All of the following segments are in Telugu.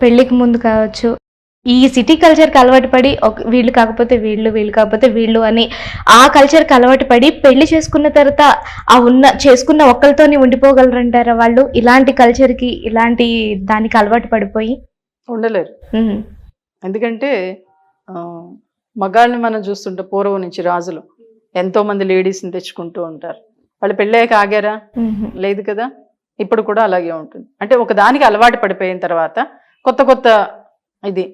పెళ్ళికి ముందు కావచ్చు, ఈ సిటీ కల్చర్‌కి అలవాటు పడి వీళ్ళు కాకపోతే వీళ్ళు, వీళ్ళు కాకపోతే వీళ్ళు అని ఆ కల్చర్‌కి అలవాటు పడి పెళ్లి చేసుకున్న తర్వాత చేసుకున్న ఒక్కళ్ళతోనే ఉండిపోగలరంటారా వాళ్ళు? ఇలాంటి కల్చర్‌కి, ఇలాంటి దానికి అలవాటు పడిపోయి? ఉండలేరు. హ్మ్. ఎందుకంటే మగాళ్ళని మనం చూస్తుంటే పూర్వం నుంచి రాజులు ఎంతోమంది లేడీస్ని తెచ్చుకుంటూ ఉంటారు. వాళ్ళు పెళ్ళయ్యాక ఆగారా? లేదు కదా. ఇప్పుడు కూడా అలాగే ఉంటుంది. అంటే ఒకదానికి అలవాటు పడిపోయిన తర్వాత కొత్త కొత్త ఇది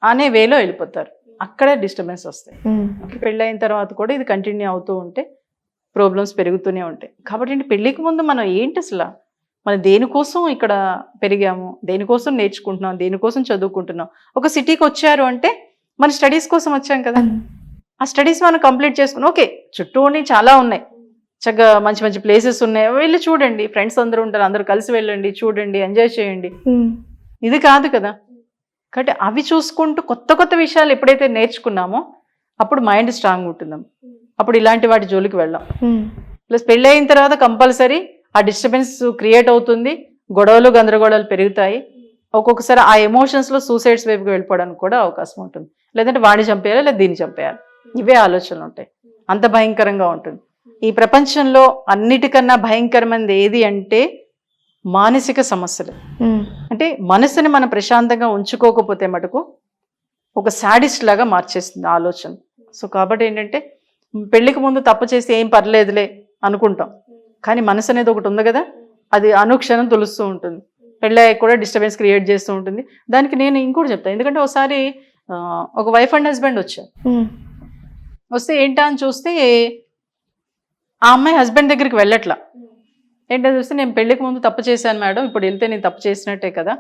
అనే వేలో వెళ్ళిపోతారు. అక్కడే డిస్టర్బెన్స్ వస్తాయి. పెళ్ళైన తర్వాత కూడా ఇది కంటిన్యూ అవుతూ ఉంటే ప్రాబ్లమ్స్ పెరుగుతూనే ఉంటాయి. కాబట్టి పెళ్ళికి ముందు మనం ఏంటి అసలు, మనం దేనికోసం ఇక్కడ పెరిగాము, దేనికోసం నేర్చుకుంటున్నాం, దేనికోసం చదువుకుంటున్నాం. ఒక సిటీకి వచ్చారు అంటే మన స్టడీస్ కోసం వచ్చాం కదా. ఆ స్టడీస్ మనం కంప్లీట్ చేసుకున్నాం. ఓకే, చుట్టూ చాలా ఉన్నాయి, చక్కగా మంచి మంచి ప్లేసెస్ ఉన్నాయి, వెళ్ళి చూడండి. ఫ్రెండ్స్ అందరూ ఉంటారు, అందరూ కలిసి వెళ్ళండి, చూడండి, ఎంజాయ్ చేయండి. ఇది కాదు కదా. కాబట్టి అవి చూసుకుంటూ కొత్త కొత్త విషయాలు ఎప్పుడైతే నేర్చుకున్నామో అప్పుడు మైండ్ స్ట్రాంగ్ ఉంటుందాం. అప్పుడు ఇలాంటి వాటి జోలికి వెళ్ళాం. ప్లస్ పెళ్ళి అయిన తర్వాత కంపల్సరీ ఆ డిస్టర్బెన్స్ క్రియేట్ అవుతుంది, గొడవలు గందరగోళాలు పెరుగుతాయి. ఒక్కొక్కసారి ఆ ఎమోషన్స్లో సూసైడ్స్ వైపుకి వెళ్ళిపోవడానికి కూడా అవకాశం ఉంటుంది. లేదంటే వాడిని చంపేయాలి, లేదా దీన్ని చంపేయాలి, ఇవే ఆలోచనలు ఉంటాయి. అంత భయంకరంగా ఉంటుంది. ఈ ప్రపంచంలో అన్నిటికన్నా భయంకరమైనది ఏది అంటే మానసిక సమస్యలు. అంటే మనసుని మనం ప్రశాంతంగా ఉంచుకోకపోతే మటుకు ఒక సాడిస్ట్ లాగా మార్చేస్తుంది ఆలోచన. సో కాబట్టి ఏంటంటే పెళ్లికి ముందు తప్పు చేస్తే ఏం పర్లేదులే అనుకుంటాం, కానీ మనసు అనేది ఒకటి ఉంది కదా, అది అనుక్షణం తులుస్తూ ఉంటుంది. పెళ్ళయ్యాక కూడా డిస్టర్బెన్స్ క్రియేట్ చేస్తూ ఉంటుంది. దానికి నేను ఇంకోటి చెప్తాను. ఎందుకంటే ఒకసారి ఒక వైఫ్ అండ్ హస్బెండ్ వచ్చారు. వస్తే ఏంటా అని చూస్తే ఆ అమ్మాయి హస్బెండ్ దగ్గరికి వెళ్ళట్లా. ఏంటో చూస్తే నేను పెళ్ళికి ముందు తప్పు చేశాను మేడం, ఇప్పుడు వెళ్తే నేను తప్పు చేసినట్టే కదా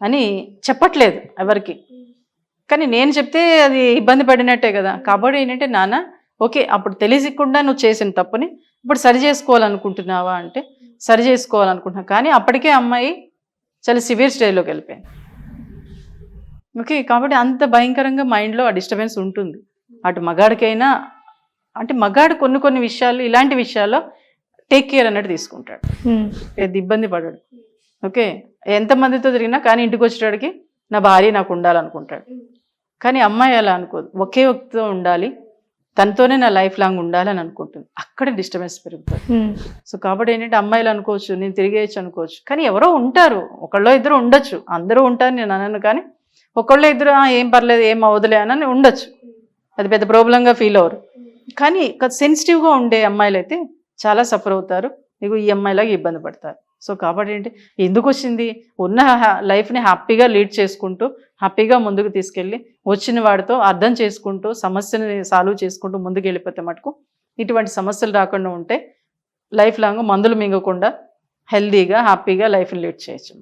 అని చెప్పట్లేదు ఎవరికి. కానీ నేను చెప్తే అది ఇబ్బంది పడినట్టే కదా. కాబట్టి ఏంటంటే నాన్న ఓకే, అప్పుడు తెలియకుండా నువ్వు చేసిన తప్పుని ఇప్పుడు సరి చేసుకోవాలనుకుంటున్నావా అంటే సరి చేసుకోవాలనుకుంటున్నా. కానీ అప్పటికే అమ్మాయి చాలా సివియర్ స్టేజ్లోకి వెళ్ళిపోయింది. ఓకే, కాబట్టి అంత భయంకరంగా మైండ్లో ఆ డిస్టర్బెన్స్ ఉంటుంది. అటు మగాడికైనా, అంటే మగాడు కొన్ని కొన్ని విషయాలు, ఇలాంటి విషయాల్లో టేక్ కేర్ అన్నట్టు తీసుకుంటాడు, పెద్ద ఇబ్బంది పడాడు. ఓకే, ఎంతమందితో తిరిగినా కానీ ఇంటికి వచ్చేటాడికి నా భార్య నాకు ఉండాలనుకుంటాడు. కానీ అమ్మాయి అలా అనుకోదు, ఒకే వ్యక్తితో ఉండాలి, తనతోనే నా లైఫ్ లాంగ్ ఉండాలని అనుకుంటుంది. అక్కడ డిస్టర్బెన్స్ పెరుగుతుంది. సో కాబట్టి ఏంటంటే అమ్మాయిలు అనుకోవచ్చు, నేను తిరిగేయచ్చు అనుకోవచ్చు, కానీ ఎవరో ఉంటారు, ఒకళ్ళో ఇద్దరు ఉండొచ్చు, అందరూ ఉంటారు నేను అనను, కానీ ఒకళ్ళో ఇద్దరు ఏం పర్లేదు ఏం అవదులే అని ఉండొచ్చు, అది పెద్ద ప్రాబ్లంగా ఫీల్ అవ్వరు. కానీ సెన్సిటివ్గా ఉండే అమ్మాయిలు అయితే చాలా సఫర్ అవుతారు, ఇగో ఈ అమ్మాయిలాగా ఇబ్బంది పడతారు. సో కాబట్టి ఏంటి, ఎందుకు వచ్చింది, ఉన్న లైఫ్ని హ్యాపీగా లీడ్ చేసుకుంటూ హ్యాపీగా ముందుకు తీసుకెళ్ళి వచ్చిన వాడితో అర్థం చేసుకుంటూ సమస్యని సాల్వ్ చేసుకుంటూ ముందుకు వెళ్ళిపోతే మటుకు ఇటువంటి సమస్యలు రాకుండా ఉంటే లైఫ్ లాంగ్ మందులు మింగకుండా హెల్దీగా హ్యాపీగా లైఫ్ని లీడ్ చేయొచ్చు.